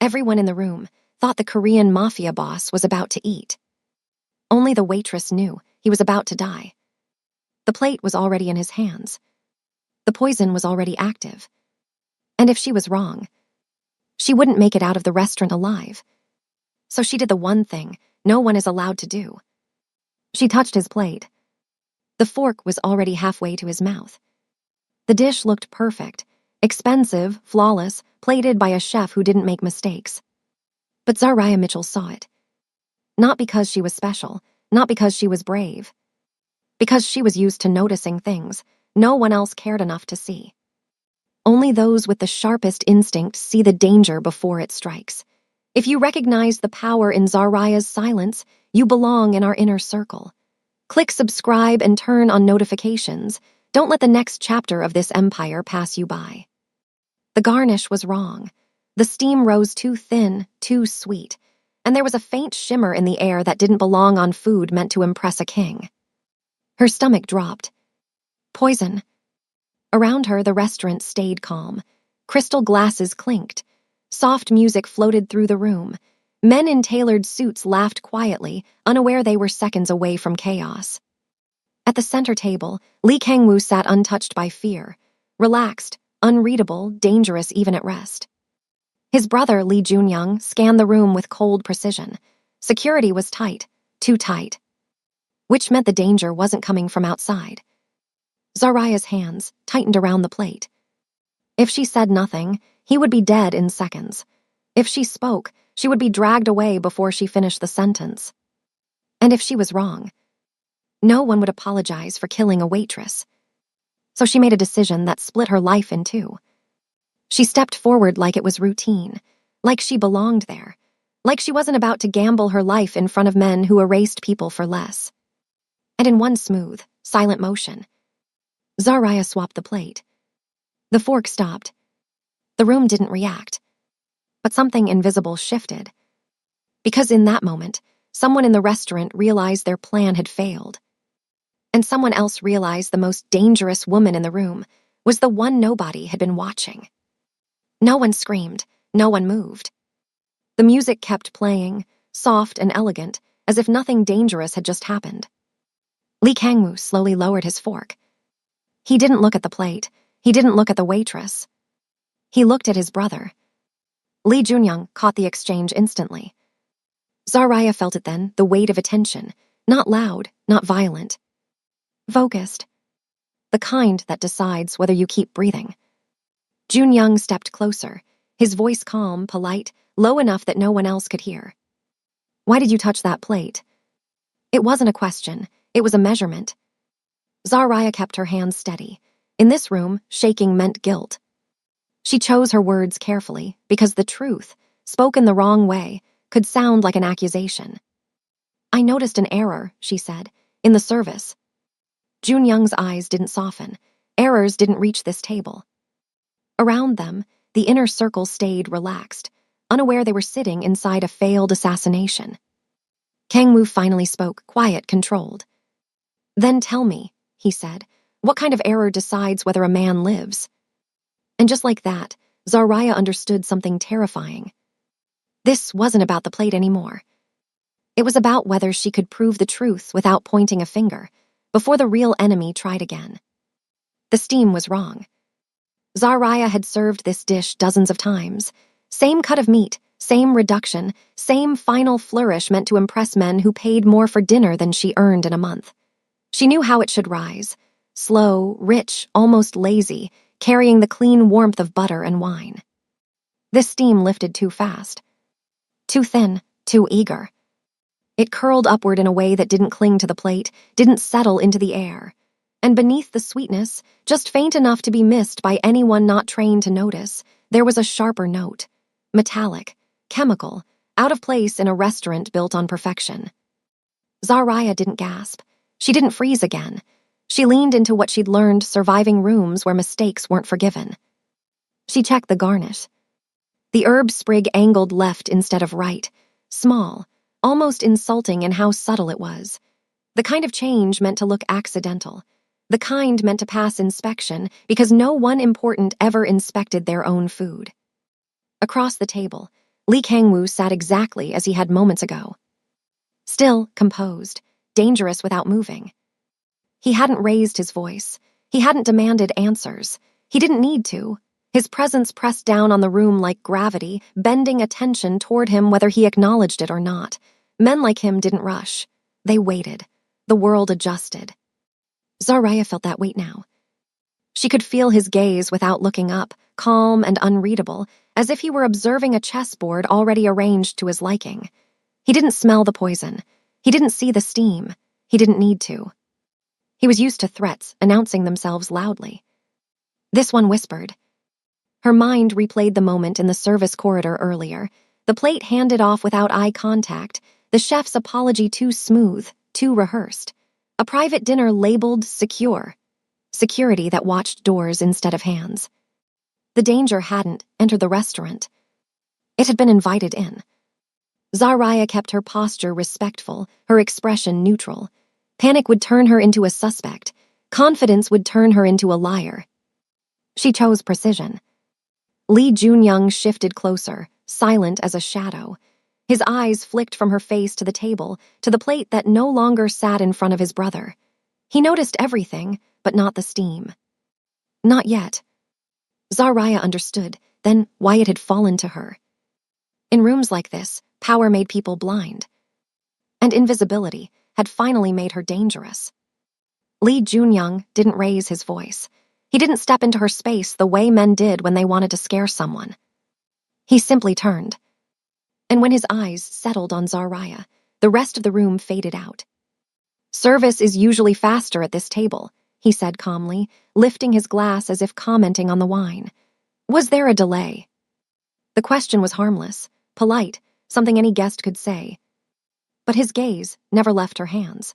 Everyone in the room thought the Korean Mafia boss was about to eat. Only the waitress knew he was about to die. The plate was already in his hands. The poison was already active. And if she was wrong, she wouldn't make it out of the restaurant alive. So she did the one thing no one is allowed to do. She touched his plate. The fork was already halfway to his mouth. The dish looked perfect, expensive, flawless, plated by a chef who didn't make mistakes. But Zariah Mitchell saw it. Not because she was special, not because she was brave. Because she was used to noticing things no one else cared enough to see. Only those with the sharpest instinct see the danger before it strikes. If you recognize the power in Zariah's silence, you belong in our inner circle. Click subscribe and turn on notifications. Don't let the next chapter of this empire pass you by. The garnish was wrong. The steam rose too thin, too sweet, and there was a faint shimmer in the air that didn't belong on food meant to impress a king. Her stomach dropped. Poison. Around her, the restaurant stayed calm. Crystal glasses clinked. Soft music floated through the room. Men in tailored suits laughed quietly, unaware they were seconds away from chaos. At the center table, Lee Kang-woo sat untouched by fear, relaxed, unreadable, dangerous even at rest. His brother, Lee Junyoung, scanned the room with cold precision. Security was tight, too tight. Which meant the danger wasn't coming from outside. Zariah's hands tightened around the plate. If she said nothing, he would be dead in seconds. If she spoke, she would be dragged away before she finished the sentence. And if she was wrong, no one would apologize for killing a waitress. So she made a decision that split her life in two. She stepped forward like it was routine, like she belonged there, like she wasn't about to gamble her life in front of men who erased people for less. And in one smooth, silent motion, Zariah swapped the plate. The fork stopped. The room didn't react. But something invisible shifted. Because in that moment, someone in the restaurant realized their plan had failed. And someone else realized the most dangerous woman in the room was the one nobody had been watching. No one screamed, no one moved. The music kept playing, soft and elegant, as if nothing dangerous had just happened. Lee Kang-woo slowly lowered his fork. He didn't look at the plate. He didn't look at the waitress. He looked at his brother. Lee Junyoung caught the exchange instantly. Zariah felt it then, the weight of attention, not loud, not violent. Focused. The kind that decides whether you keep breathing. Junyoung stepped closer, his voice calm, polite, low enough that no one else could hear. Why did you touch that plate? It wasn't a question, it was a measurement. Zariah kept her hands steady. In this room, shaking meant guilt. She chose her words carefully because the truth, spoken the wrong way, could sound like an accusation. I noticed an error, she said, in the service. Junyoung's eyes didn't soften. Errors didn't reach this table. Around them, the inner circle stayed relaxed, unaware they were sitting inside a failed assassination. Kang-woo finally spoke, quiet, controlled. Then tell me, he said, what kind of error decides whether a man lives? And just like that, Zariah understood something terrifying. This wasn't about the plate anymore. It was about whether she could prove the truth without pointing a finger, before the real enemy tried again. The steam was wrong. Zariah had served this dish dozens of times. Same cut of meat, same reduction, same final flourish meant to impress men who paid more for dinner than she earned in a month. She knew how it should rise. Slow, rich, almost lazy, carrying the clean warmth of butter and wine. This steam lifted too fast. Too thin, too eager. It curled upward in a way that didn't cling to the plate, didn't settle into the air. And beneath the sweetness, just faint enough to be missed by anyone not trained to notice, there was a sharper note. Metallic, chemical, out of place in a restaurant built on perfection. Zariah didn't gasp. She didn't freeze again. She leaned into what she'd learned surviving rooms where mistakes weren't forgiven. She checked the garnish. The herb sprig angled left instead of right, small, almost insulting in how subtle it was. The kind of change meant to look accidental. The kind meant to pass inspection because no one important ever inspected their own food. Across the table, Lee Kangwoo sat exactly as he had moments ago. Still, composed, dangerous without moving. He hadn't raised his voice. He hadn't demanded answers. He didn't need to. His presence pressed down on the room like gravity, bending attention toward him whether he acknowledged it or not. Men like him didn't rush. They waited. The world adjusted. Zaraya felt that weight now. She could feel his gaze without looking up, calm and unreadable, as if he were observing a chessboard already arranged to his liking. He didn't smell the poison. He didn't see the steam. He didn't need to. He was used to threats announcing themselves loudly. This one whispered. Her mind replayed the moment in the service corridor earlier, the plate handed off without eye contact, the chef's apology too smooth, too rehearsed. A private dinner labeled secure. Security that watched doors instead of hands. The danger hadn't entered the restaurant. It had been invited in. Zaraya kept her posture respectful, her expression neutral. Panic would turn her into a suspect. Confidence would turn her into a liar. She chose precision. Lee Junyoung shifted closer, silent as a shadow. His eyes flicked from her face to the table, to the plate that no longer sat in front of his brother. He noticed everything, but not the steam. Not yet. Zaraya understood, then why it had fallen to her. In rooms like this, power made people blind. And invisibility had finally made her dangerous. Lee Junyoung didn't raise his voice. He didn't step into her space the way men did when they wanted to scare someone. He simply turned. And when his eyes settled on Zaraya, the rest of the room faded out. Service is usually faster at this table, he said calmly, lifting his glass as if commenting on the wine. Was there a delay? The question was harmless, polite, something any guest could say. But his gaze never left her hands.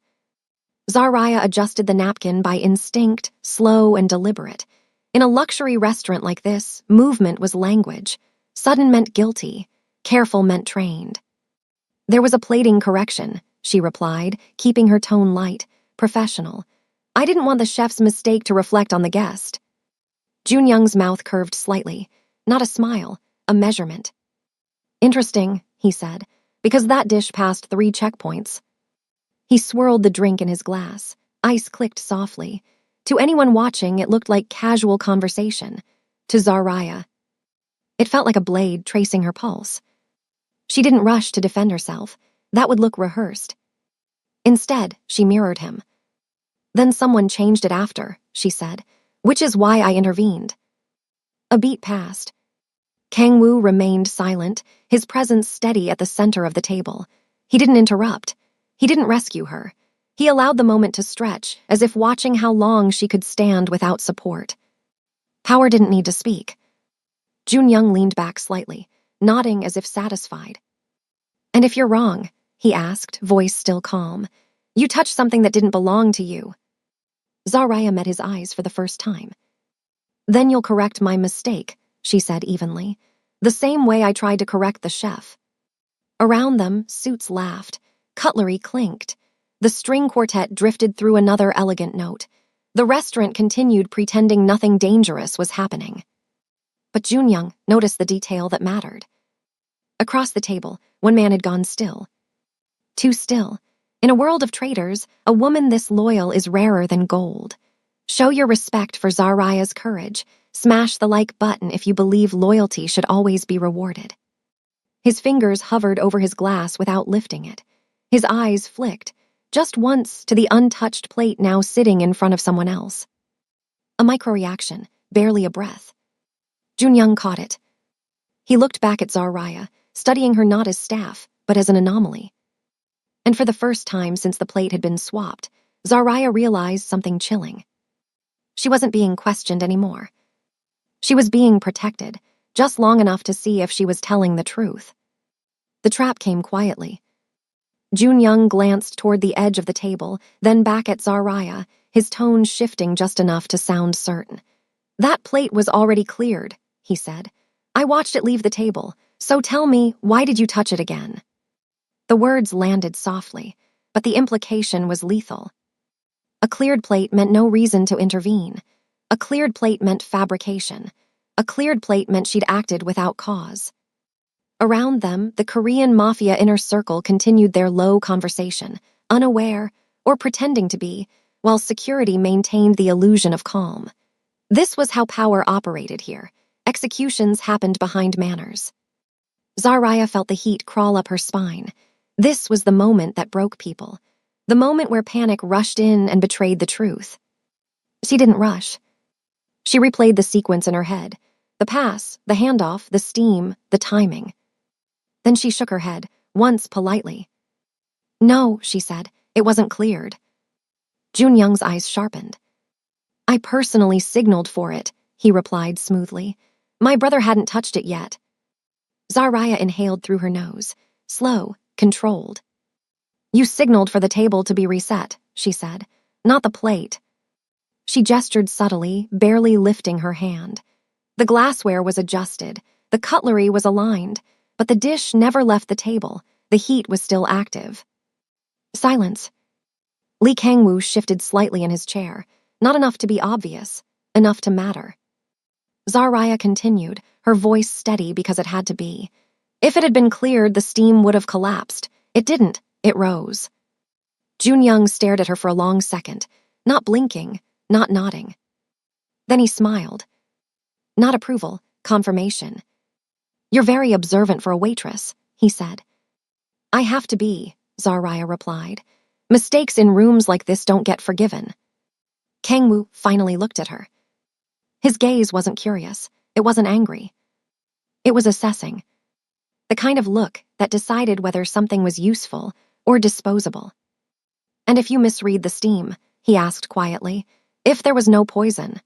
Zaraya adjusted the napkin by instinct, slow and deliberate. In a luxury restaurant like this, movement was language. Sudden meant guilty. Careful meant trained. There was a plating correction, she replied, keeping her tone light, professional. I didn't want the chef's mistake to reflect on the guest. Junyoung's mouth curved slightly. Not a smile, a measurement. Interesting, he said, because that dish passed 3 checkpoints. He swirled the drink in his glass. Ice clicked softly. To anyone watching, it looked like casual conversation. To Zaraya, it felt like a blade tracing her pulse. She didn't rush to defend herself. That would look rehearsed. Instead, she mirrored him. Then someone changed it after, she said, which is why I intervened. A beat passed. Kangwoo remained silent, his presence steady at the center of the table. He didn't interrupt. He didn't rescue her. He allowed the moment to stretch, as if watching how long she could stand without support. Power didn't need to speak. Junyoung leaned back slightly, nodding as if satisfied. And if you're wrong, he asked, voice still calm, you touched something that didn't belong to you. Zaraya met his eyes for the first time. Then you'll correct my mistake, she said evenly, the same way I tried to correct the chef. Around them, suits laughed. Cutlery clinked. The string quartet drifted through another elegant note. The restaurant continued pretending nothing dangerous was happening. But Junyoung noticed the detail that mattered. Across the table, one man had gone still. Too still. In a world of traitors, a woman this loyal is rarer than gold. Show your respect for Zaraya's courage. Smash the like button if you believe loyalty should always be rewarded. His fingers hovered over his glass without lifting it. His eyes flicked, just once, to the untouched plate now sitting in front of someone else. A micro-reaction, barely a breath. Junyoung caught it. He looked back at Zaraya, studying her not as staff, but as an anomaly. And for the first time since the plate had been swapped, Zaraya realized something chilling. She wasn't being questioned anymore. She was being protected, just long enough to see if she was telling the truth. The trap came quietly. Junyoung glanced toward the edge of the table, then back at Zaraya, his tone shifting just enough to sound certain. That plate was already cleared, he said. I watched it leave the table, so tell me, why did you touch it again? The words landed softly, but the implication was lethal. A cleared plate meant no reason to intervene. A cleared plate meant fabrication. A cleared plate meant she'd acted without cause. Around them, the Korean Mafia inner circle continued their low conversation, unaware, or pretending to be, while security maintained the illusion of calm. This was how power operated here. Executions happened behind manners. Zaraya felt the heat crawl up her spine. This was the moment that broke people. The moment where panic rushed in and betrayed the truth. She didn't rush. She replayed the sequence in her head. The pass, the handoff, the steam, the timing. Then she shook her head, once politely. No, she said, it wasn't cleared. Junyoung's eyes sharpened. I personally signaled for it, he replied smoothly. My brother hadn't touched it yet. Zaraya inhaled through her nose, slow, controlled. You signaled for the table to be reset, she said, not the plate. She gestured subtly, barely lifting her hand. The glassware was adjusted, the cutlery was aligned, but the dish never left the table. The heat was still active. Silence. Lee Kangwoo shifted slightly in his chair, not enough to be obvious, enough to matter. Zaraya continued, her voice steady because it had to be. If it had been cleared, the steam would have collapsed. It didn't. It rose. Junyoung stared at her for a long second, not blinking, not nodding. Then he smiled. Not approval, confirmation. You're very observant for a waitress, he said. I have to be, Zaraya replied. Mistakes in rooms like this don't get forgiven. Kangwoo finally looked at her. His gaze wasn't curious. It wasn't angry. It was assessing. The kind of look that decided whether something was useful or disposable. And if you misread the steam, he asked quietly, if there was no poison.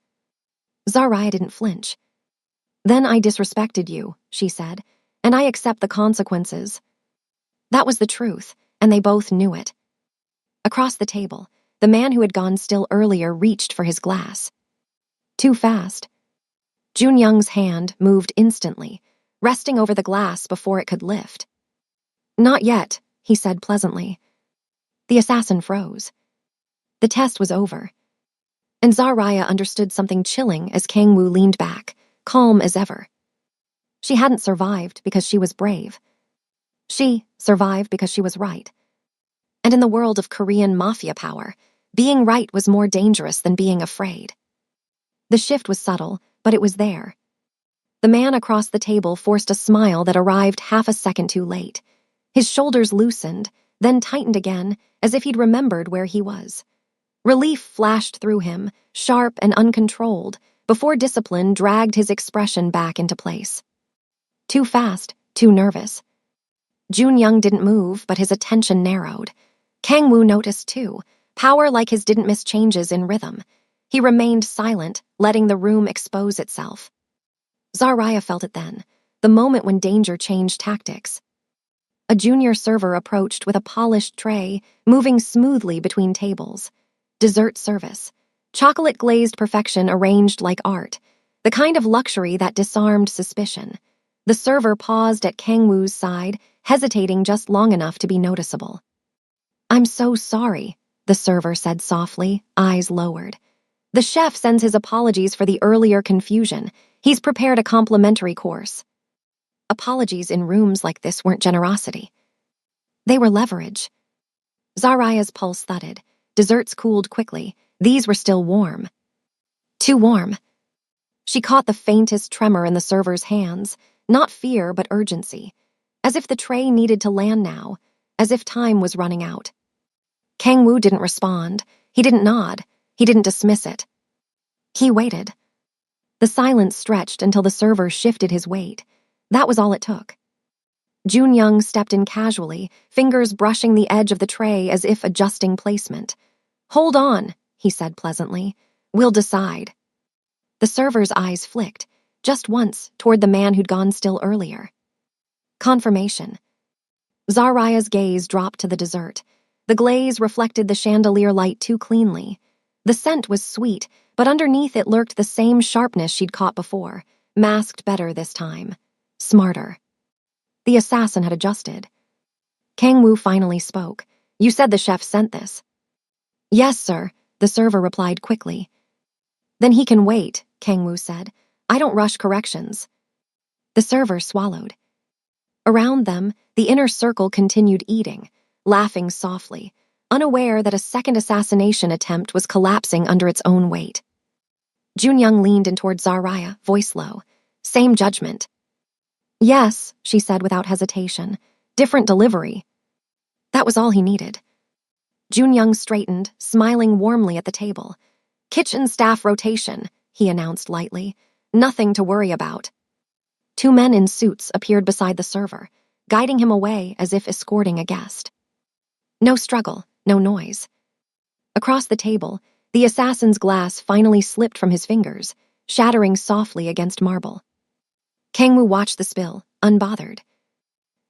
Zaraya didn't flinch. Then I disrespected you, she said, and I accept the consequences. That was the truth, and they both knew it. Across the table, the man who had gone still earlier reached for his glass. Too fast. Junyoung's hand moved instantly, resting over the glass before it could lift. Not yet, he said pleasantly. The assassin froze. The test was over. And Zaraya understood something chilling as Kangwoo leaned back, calm as ever. She hadn't survived because she was brave. She survived because she was right. And in the world of Korean mafia power, being right was more dangerous than being afraid. The shift was subtle, but it was there. The man across the table forced a smile that arrived half a second too late. His shoulders loosened, then tightened again, as if he'd remembered where he was. Relief flashed through him, sharp and uncontrolled, before discipline dragged his expression back into place. Too fast, too nervous. Junyoung didn't move, but his attention narrowed. Kangwoo noticed too. Power like his didn't miss changes in rhythm. He remained silent, letting the room expose itself. Zaraya felt it then, the moment when danger changed tactics. A junior server approached with a polished tray, moving smoothly between tables. Dessert service. Chocolate-glazed perfection arranged like art. The kind of luxury that disarmed suspicion. The server paused at Kangwoo's side, hesitating just long enough to be noticeable. I'm so sorry, the server said softly, eyes lowered. The chef sends his apologies for the earlier confusion. He's prepared a complimentary course. Apologies in rooms like this weren't generosity. They were leverage. Zaraya's pulse thudded. Desserts cooled quickly. These were still warm. Too warm. She caught the faintest tremor in the server's hands, not fear but urgency, as if the tray needed to land now, as if time was running out. Kangwoo didn't respond. He didn't nod. He didn't dismiss it. He waited. The silence stretched until the server shifted his weight. That was all it took. Junyoung stepped in casually, fingers brushing the edge of the tray as if adjusting placement. Hold on, he said pleasantly. We'll decide. The server's eyes flicked, just once, toward the man who'd gone still earlier. Confirmation. Zaraya's gaze dropped to the dessert. The glaze reflected the chandelier light too cleanly. The scent was sweet, but underneath it lurked the same sharpness she'd caught before, masked better this time. Smarter. The assassin had adjusted. Kangwoo finally spoke. You said the chef sent this. Yes, sir, the server replied quickly. Then he can wait, Kangwoo said. I don't rush corrections. The server swallowed. Around them, the inner circle continued eating, laughing softly, unaware that a second assassination attempt was collapsing under its own weight. Junyoung leaned in toward Zaraya, voice low. Same judgment. Yes, she said without hesitation. Different delivery. That was all he needed. Junyoung straightened, smiling warmly at the table. Kitchen staff rotation, he announced lightly. Nothing to worry about. Two men in suits appeared beside the server, guiding him away as if escorting a guest. No struggle, no noise. Across the table, the assassin's glass finally slipped from his fingers, shattering softly against marble. Kangwoo watched the spill, unbothered.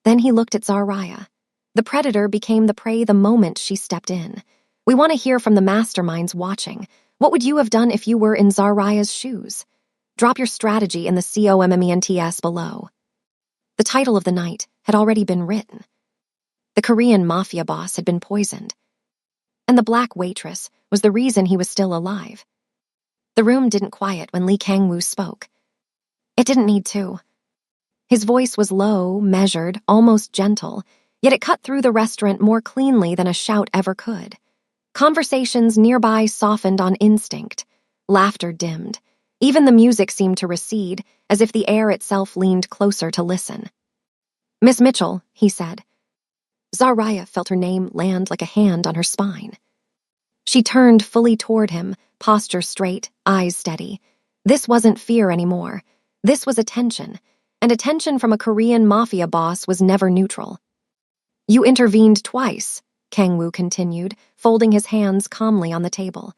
Then he looked at Zaraya. The predator became the prey the moment she stepped in. We want to hear from the masterminds watching. What would you have done if you were in Zaraya's shoes? Drop your strategy in the comments below. The title of the night had already been written. The Korean Mafia boss had been poisoned. And the black waitress was the reason he was still alive. The room didn't quiet when Lee Kangwoo spoke. It didn't need to. His voice was low, measured, almost gentle, yet it cut through the restaurant more cleanly than a shout ever could. Conversations nearby softened on instinct. Laughter dimmed. Even the music seemed to recede, as if the air itself leaned closer to listen. Miss Mitchell, he said. Zaraya felt her name land like a hand on her spine. She turned fully toward him, posture straight, eyes steady. This wasn't fear anymore. This was attention, and attention from a Korean mafia boss was never neutral. You intervened twice, Kangwoo continued, folding his hands calmly on the table.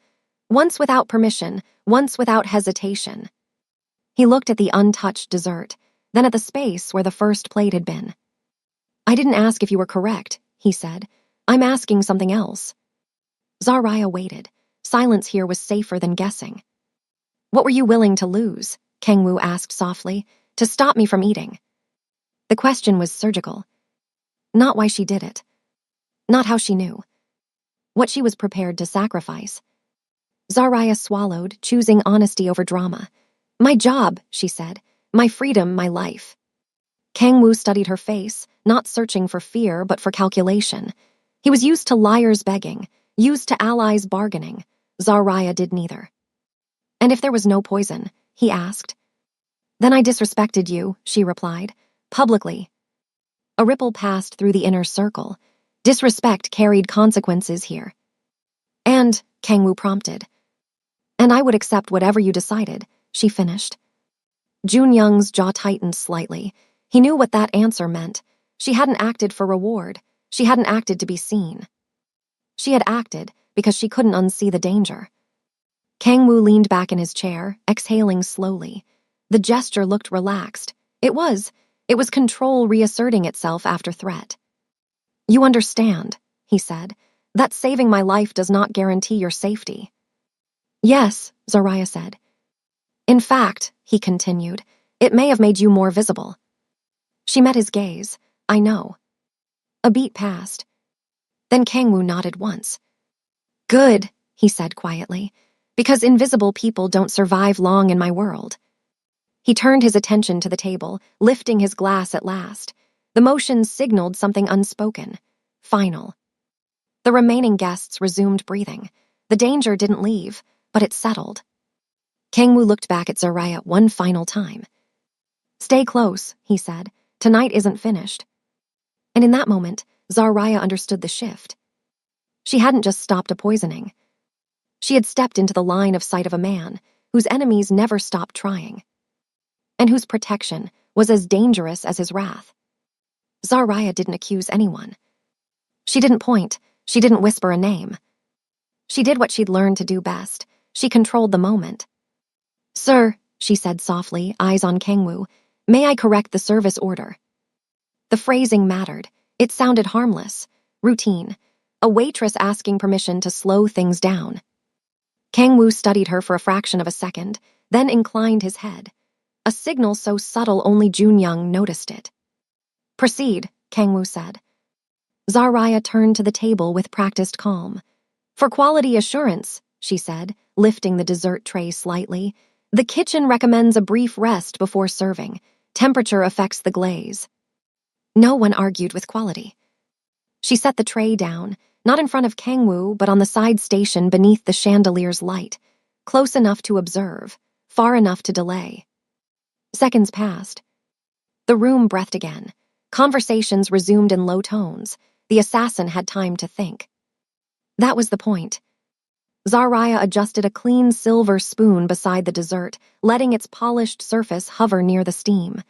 Once without permission, once without hesitation. He looked at the untouched dessert, then at the space where the first plate had been. I didn't ask if you were correct, he said. I'm asking something else. Zaraya waited. Silence here was safer than guessing. What were you willing to lose? Kangwoo asked softly. To stop me from eating. The question was surgical. Not why she did it. Not how she knew. What she was prepared to sacrifice. Zaraya swallowed, choosing honesty over drama. My job, she said. My freedom, my life. Kangwoo studied her face, not searching for fear, but for calculation. He was used to liars begging, used to allies bargaining. Zaraya did neither. And if there was no poison, he asked. Then I disrespected you, she replied, publicly. A ripple passed through the inner circle. Disrespect carried consequences here. And, Kangwoo prompted. And I would accept whatever you decided, she finished. Junyoung's jaw tightened slightly. He knew what that answer meant. She hadn't acted for reward. She hadn't acted to be seen. She had acted because she couldn't unsee the danger. Kangwoo leaned back in his chair, exhaling slowly. The gesture looked relaxed. It was control reasserting itself after threat. You understand, he said, that saving my life does not guarantee your safety. Yes, Zaraya said. In fact, he continued, it may have made you more visible. She met his gaze. I know. A beat passed. Then Kangwoo nodded once. Good, he said quietly, because invisible people don't survive long in my world. He turned his attention to the table, lifting his glass at last. The motion signaled something unspoken, final. The remaining guests resumed breathing. The danger didn't leave, but it settled. Kangwoo looked back at Zaraya one final time. Stay close, he said. Tonight isn't finished. And in that moment, Zaraya understood the shift. She hadn't just stopped a poisoning. She had stepped into the line of sight of a man whose enemies never stopped trying, and whose protection was as dangerous as his wrath. Zaraya didn't accuse anyone. She didn't point. She didn't whisper a name. She did what she'd learned to do best. She controlled the moment. Sir, she said softly, eyes on Kangwoo, may I correct the service order? The phrasing mattered. It sounded harmless, routine, a waitress asking permission to slow things down. Kangwoo studied her for a fraction of a second, then inclined his head. A signal so subtle only Junyoung noticed it. Proceed, Kangwoo said. Zaraya turned to the table with practiced calm. For quality assurance, she said, lifting the dessert tray slightly, the kitchen recommends a brief rest before serving. Temperature affects the glaze. No one argued with quality. She set the tray down, not in front of Kangwoo, but on the side station beneath the chandelier's light, close enough to observe, far enough to delay. Seconds passed. The room breathed again. Conversations resumed in low tones. The assassin had time to think. That was the point. Zaraya adjusted a clean silver spoon beside the dessert, letting its polished surface hover near the steam.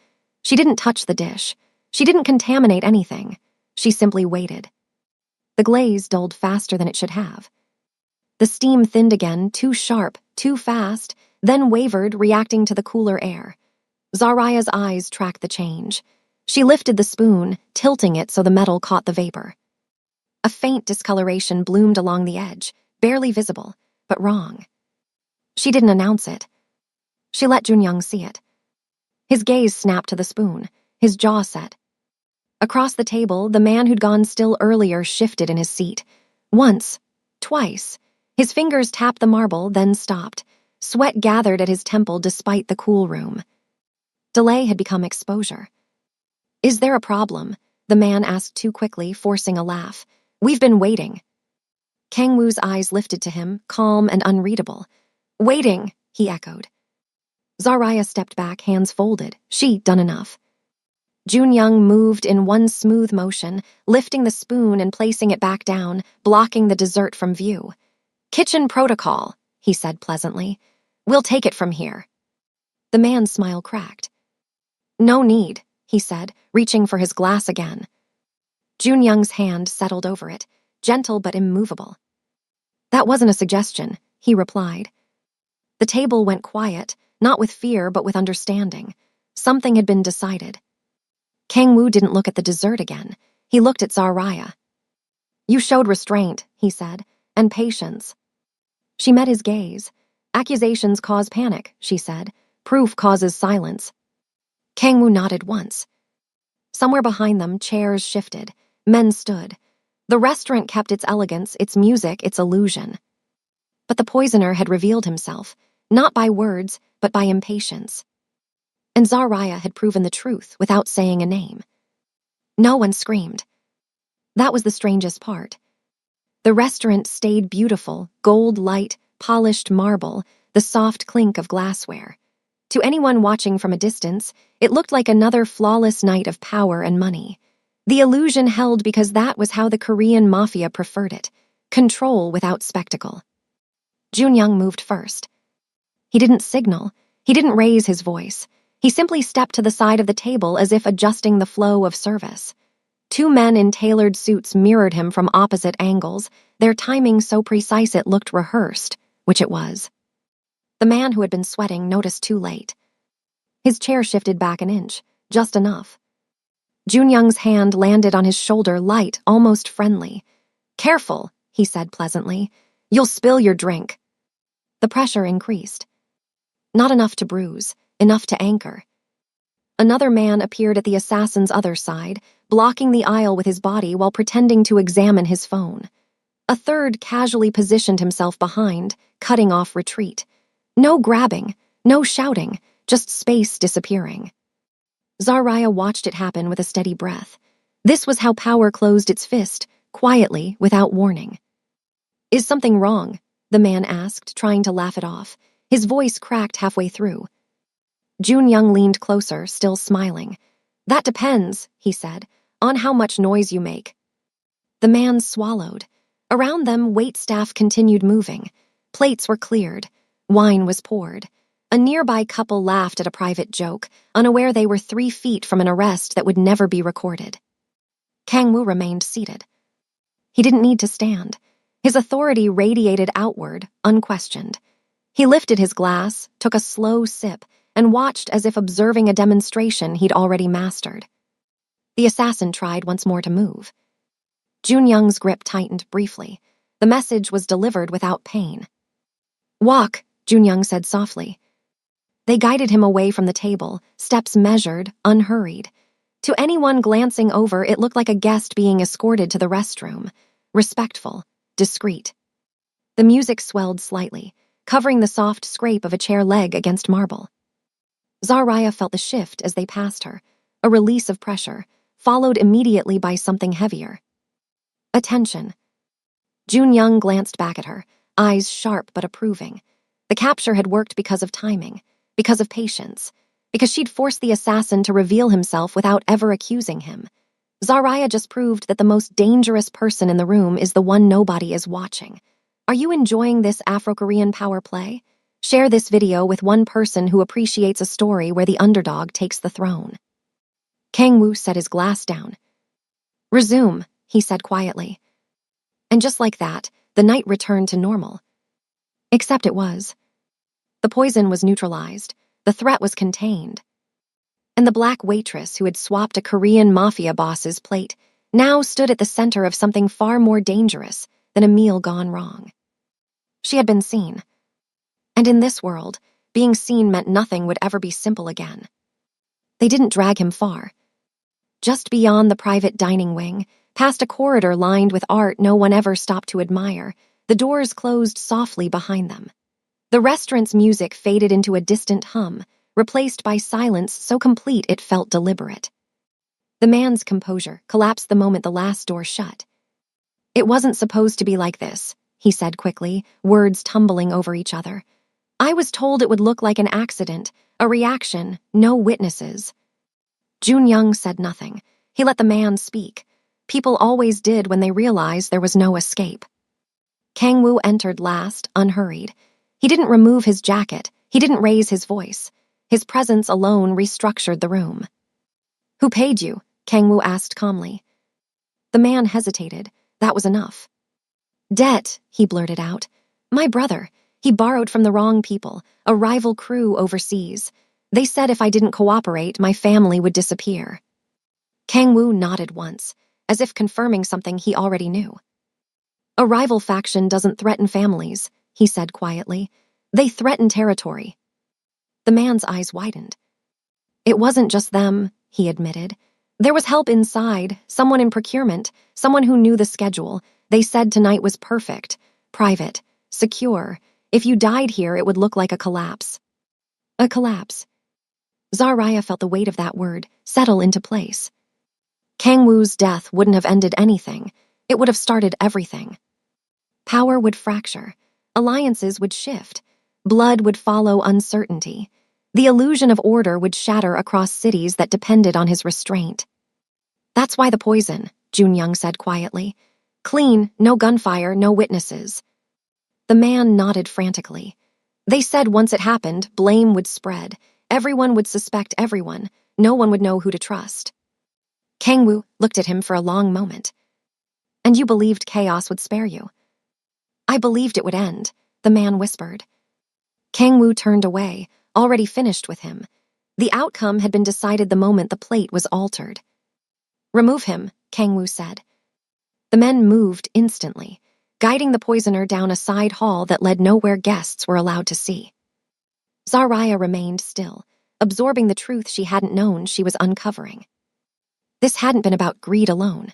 She didn't touch the dish. She didn't contaminate anything. She simply waited. The glaze dulled faster than it should have. The steam thinned again, too sharp, too fast, then wavered, reacting to the cooler air. Zaraya's eyes tracked the change. She lifted the spoon, tilting it so the metal caught the vapor. A faint discoloration bloomed along the edge, barely visible, but wrong. She didn't announce it. She let Junyoung see it. His gaze snapped to the spoon, his jaw set. Across the table, the man who'd gone still earlier shifted in his seat. Once, twice. His fingers tapped the marble, then stopped. Sweat gathered at his temple despite the cool room. Delay had become exposure. "Is there a problem?" the man asked too quickly, forcing a laugh. "We've been waiting." Kangwoo's eyes lifted to him, calm and unreadable. "Waiting," he echoed. Zaraya stepped back, hands folded. She'd done enough. Junyoung moved in one smooth motion, lifting the spoon and placing it back down, blocking the dessert from view. "Kitchen protocol," he said pleasantly. "We'll take it from here." The man's smile cracked. "No need," he said, reaching for his glass again. Junyoung's hand settled over it, gentle but immovable. "That wasn't a suggestion," he replied. The table went quiet, not with fear but with understanding. Something had been decided. Kangwoo didn't look at the dessert again. He looked at Zaraya. "You showed restraint," he said, "and patience." She met his gaze. "Accusations cause panic," she said. "Proof causes silence." Kangwoo nodded once. Somewhere behind them, chairs shifted. Men stood. The restaurant kept its elegance, its music, its illusion. But the poisoner had revealed himself, not by words, but by impatience. And Zaraya had proven the truth without saying a name. No one screamed. That was the strangest part. The restaurant stayed beautiful, gold light, polished marble, the soft clink of glassware. To anyone watching from a distance, it looked like another flawless night of power and money. The illusion held because that was how the Korean Mafia preferred it, control without spectacle. Junyoung moved first. He didn't signal. He didn't raise his voice. He simply stepped to the side of the table as if adjusting the flow of service. Two men in tailored suits mirrored him from opposite angles, their timing so precise it looked rehearsed, which it was. The man who had been sweating noticed too late. His chair shifted back an inch, just enough. Junyoung's hand landed on his shoulder, light, almost friendly. "Careful," he said pleasantly. "You'll spill your drink." The pressure increased. Not enough to bruise, enough to anchor. Another man appeared at the assassin's other side, blocking the aisle with his body while pretending to examine his phone. A third casually positioned himself behind, cutting off retreat. No grabbing, no shouting, just space disappearing. Zaraya watched it happen with a steady breath. This was how power closed its fist, quietly, without warning. "Is something wrong?" the man asked, trying to laugh it off. His voice cracked halfway through. Junyoung leaned closer, still smiling. "That depends," he said, "on how much noise you make." The man swallowed. Around them, waitstaff continued moving. Plates were cleared. Wine was poured. A nearby couple laughed at a private joke, unaware they were 3 feet from an arrest that would never be recorded. Kangwoo remained seated. He didn't need to stand. His authority radiated outward, unquestioned. He lifted his glass, took a slow sip, and watched as if observing a demonstration he'd already mastered. The assassin tried once more to move. Junyoung's grip tightened briefly. The message was delivered without pain. "Walk," Junyoung said softly. They guided him away from the table, steps measured, unhurried. To anyone glancing over, it looked like a guest being escorted to the restroom. Respectful, discreet. The music swelled slightly, covering the soft scrape of a chair leg against marble. Zaraya felt the shift as they passed her, a release of pressure, followed immediately by something heavier. Attention. Jun Young glanced back at her, eyes sharp but approving. The capture had worked because of timing, because of patience, because she'd forced the assassin to reveal himself without ever accusing him. Zaraya just proved that the most dangerous person in the room is the one nobody is watching. Are you enjoying this Afro-Korean power play? Share this video with one person who appreciates a story where the underdog takes the throne. Kang-woo set his glass down. Resume, he said quietly. And just like that, the night returned to normal. Except it was. The poison was neutralized, the threat was contained. And the black waitress who had swapped a Korean Mafia boss's plate now stood at the center of something far more dangerous than a meal gone wrong. She had been seen. And in this world, being seen meant nothing would ever be simple again. They didn't drag him far. Just beyond the private dining wing, past a corridor lined with art no one ever stopped to admire, the doors closed softly behind them. The restaurant's music faded into a distant hum, replaced by silence so complete it felt deliberate. The man's composure collapsed the moment the last door shut. It wasn't supposed to be like this, he said quickly, words tumbling over each other. I was told it would look like an accident, a reaction, no witnesses. Jun Young said nothing. He let the man speak. People always did when they realized there was no escape. Kang-woo entered last, unhurried. He didn't remove his jacket. He didn't raise his voice. His presence alone restructured the room. Who paid you? Kang-woo asked calmly. The man hesitated. That was enough. Debt, he blurted out. My brother. He borrowed from the wrong people, a rival crew overseas. They said if I didn't cooperate, my family would disappear. Kang-woo nodded once, as if confirming something he already knew. A rival faction doesn't threaten families, he said quietly. They threaten territory. The man's eyes widened. It wasn't just them, he admitted. There was help inside, someone in procurement, someone who knew the schedule. They said tonight was perfect, private, secure. If you died here, it would look like a collapse. A collapse. Zaraya felt the weight of that word settle into place. Kang-woo's death wouldn't have ended anything. It would have started everything. Power would fracture. Alliances would shift. Blood would follow uncertainty. The illusion of order would shatter across cities that depended on his restraint. That's why the poison, Jun Young said quietly. Clean, no gunfire, no witnesses. The man nodded frantically. They said once it happened, blame would spread. Everyone would suspect everyone. No one would know who to trust. Kang-woo looked at him for a long moment. And you believed chaos would spare you? I believed it would end, the man whispered. Kang-woo turned away, already finished with him. The outcome had been decided the moment the plate was altered. Remove him, Kang-woo said. The men moved instantly, guiding the poisoner down a side hall that led nowhere guests were allowed to see. Zaraya remained still, absorbing the truth she hadn't known she was uncovering. This hadn't been about greed alone.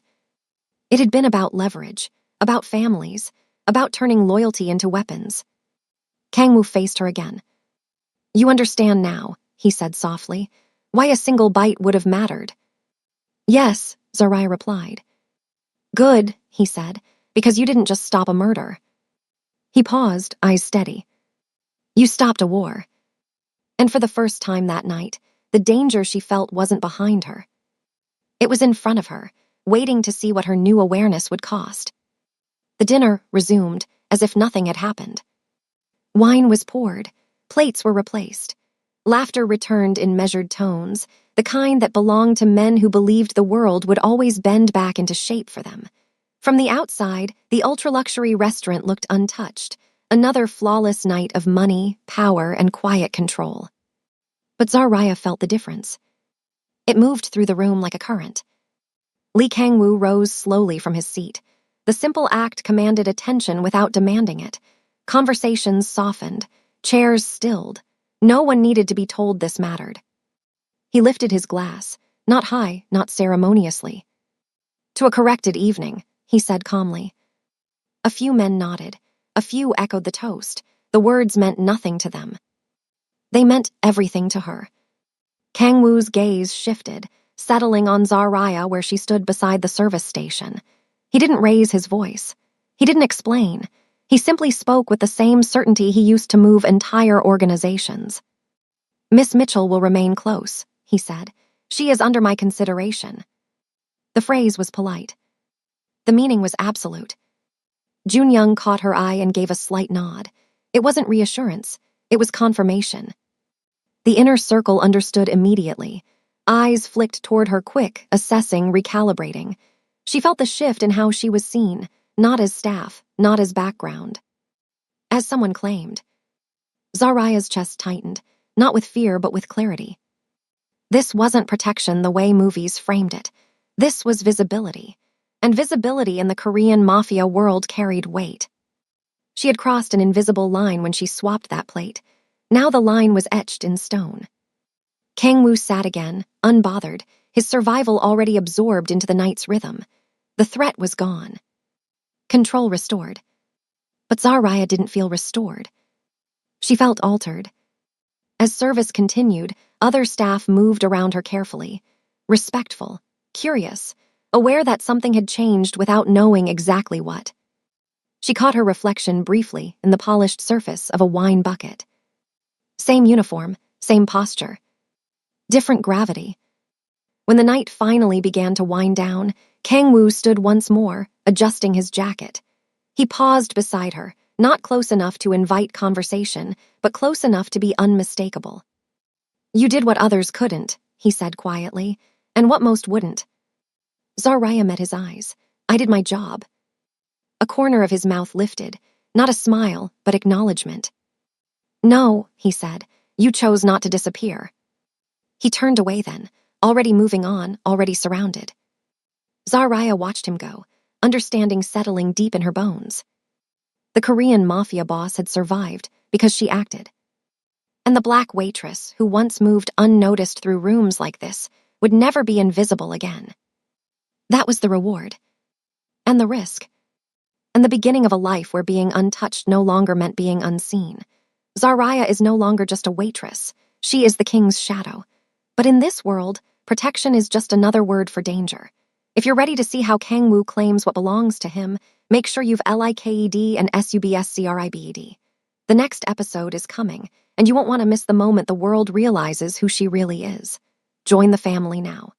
It had been about leverage, about families, about turning loyalty into weapons. Kang-woo faced her again. You understand now, he said softly, why a single bite would have mattered. Yes, Zaraya replied. Good, he said, because you didn't just stop a murder. He paused, eyes steady. You stopped a war. And for the first time that night, the danger she felt wasn't behind her. It was in front of her, waiting to see what her new awareness would cost. The dinner resumed, as if nothing had happened. Wine was poured, plates were replaced. Laughter returned in measured tones, the kind that belonged to men who believed the world would always bend back into shape for them. From the outside, the ultra-luxury restaurant looked untouched, another flawless night of money, power, and quiet control. But Zaraya felt the difference. It moved through the room like a current. Lee Kang-woo rose slowly from his seat. The simple act commanded attention without demanding it. Conversations softened, chairs stilled. No one needed to be told this mattered. He lifted his glass, not high, not ceremoniously. To a corrected evening, he said calmly. A few men nodded. A few echoed the toast. The words meant nothing to them. They meant everything to her. Kang-woo's gaze shifted, settling on Zaraya where she stood beside the service station. He didn't raise his voice. He didn't explain. He simply spoke with the same certainty he used to move entire organizations. "Miss Mitchell will remain close," he said. "She is under my consideration." The phrase was polite. The meaning was absolute. Junyoung caught her eye and gave a slight nod. It wasn't reassurance. It was confirmation. The inner circle understood immediately. Eyes flicked toward her quick, assessing, recalibrating. She felt the shift in how she was seen, not as staff, not as background. As someone claimed. Zaraya's chest tightened, not with fear but with clarity. This wasn't protection the way movies framed it. This was visibility. And visibility in the Korean Mafia world carried weight. She had crossed an invisible line when she swapped that plate. Now the line was etched in stone. Kang-woo sat again, unbothered, his survival already absorbed into the night's rhythm. The threat was gone. Control restored. But Zaraya didn't feel restored. She felt altered. As service continued, other staff moved around her carefully, respectful, curious, aware that something had changed without knowing exactly what. She caught her reflection briefly in the polished surface of a wine bucket. Same uniform, same posture. Different gravity. When the night finally began to wind down, Kang-woo stood once more, adjusting his jacket. He paused beside her, not close enough to invite conversation, but close enough to be unmistakable. "You did what others couldn't," he said quietly, "and what most wouldn't." Zaraya met his eyes. "I did my job." A corner of his mouth lifted, not a smile, but acknowledgement. "No," he said, "you chose not to disappear." He turned away then, already moving on, already surrounded. Zaraya watched him go, understanding settling deep in her bones. The Korean Mafia boss had survived because she acted. And the black waitress, who once moved unnoticed through rooms like this, would never be invisible again. That was the reward. And the risk. And the beginning of a life where being untouched no longer meant being unseen. Zaraya is no longer just a waitress. She is the king's shadow. But in this world, protection is just another word for danger. If you're ready to see how Kang-woo claims what belongs to him, make sure you've LIKED and SUBSCRIBED. The next episode is coming, and you won't want to miss the moment the world realizes who she really is. Join the family now.